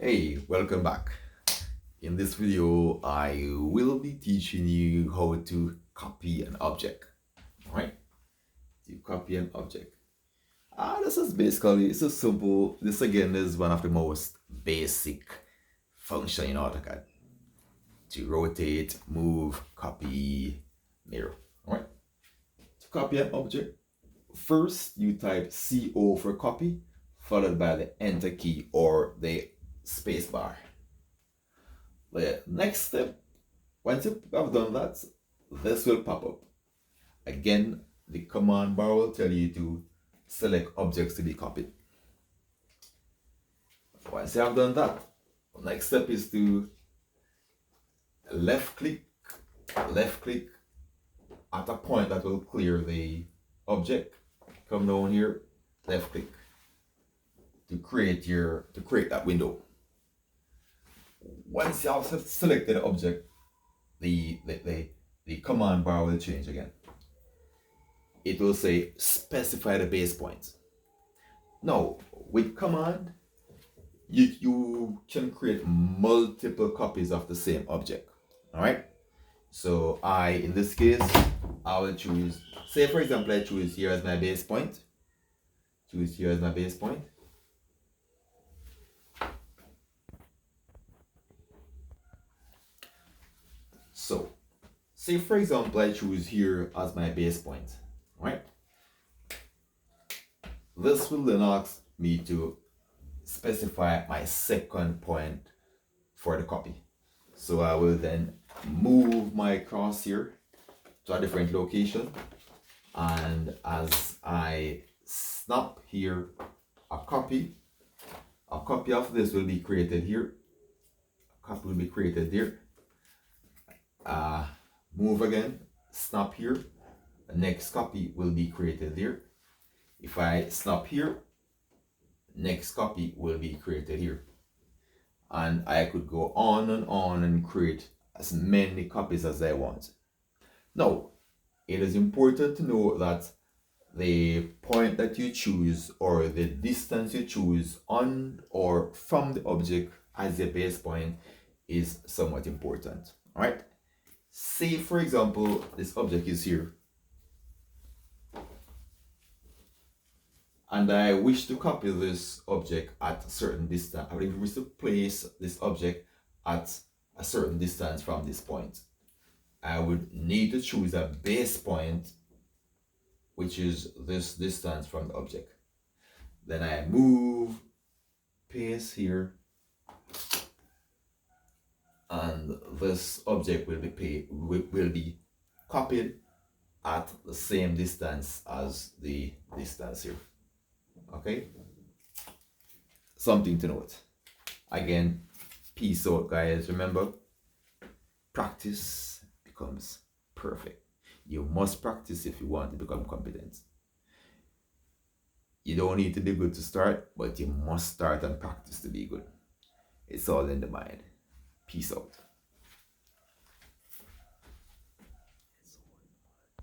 Hey, welcome back. In this video, I will be teaching you how to copy an object. Alright? To copy an object. This is basically, it's a simple, this again is one of the most basic function in AutoCAD. To rotate, move, copy, mirror. Alright? To copy an object, first you type CO for copy, followed by the enter key or the space bar. The next step, once you have done that, this will pop up. Again, the command bar will tell you to select objects to be copied. Once you have done that, the next step is to left click at a point that will clear the object. Come down here, left click to create that window. Once you have selected the object, the command bar will change again. It will say specify the base point. Now, with command, you can create multiple copies of the same object. Alright? So in this case, I will choose, say for example, I choose here as my base point. Choose here as my base point. So, say for example, I choose here as my base point, right? This will then ask me to specify my second point for the copy. So I will then move my cross here to a different location. And as I snap here, a copy of this will be created here. A copy will be created there. Move again, snap here, the next copy will be created there. If I snap here, next copy will be created here. And I could go on and create as many copies as I want. Now, it is important to know that the point that you choose or the distance you choose on or from the object as your base point is somewhat important. All right? Say, for example, this object is here. And I wish to copy this object at a certain distance. I wish to place this object at a certain distance from this point. I would need to choose a base point, which is this distance from the object. Then I move, paste here, and this object will be copied at the same distance as the distance here. Okay? Something to note. Again, peace out, guys. Remember, practice becomes perfect. You must practice if you want to become competent. You don't need to be good to start, but you must start and practice to be good. It's all in the mind. Peace out.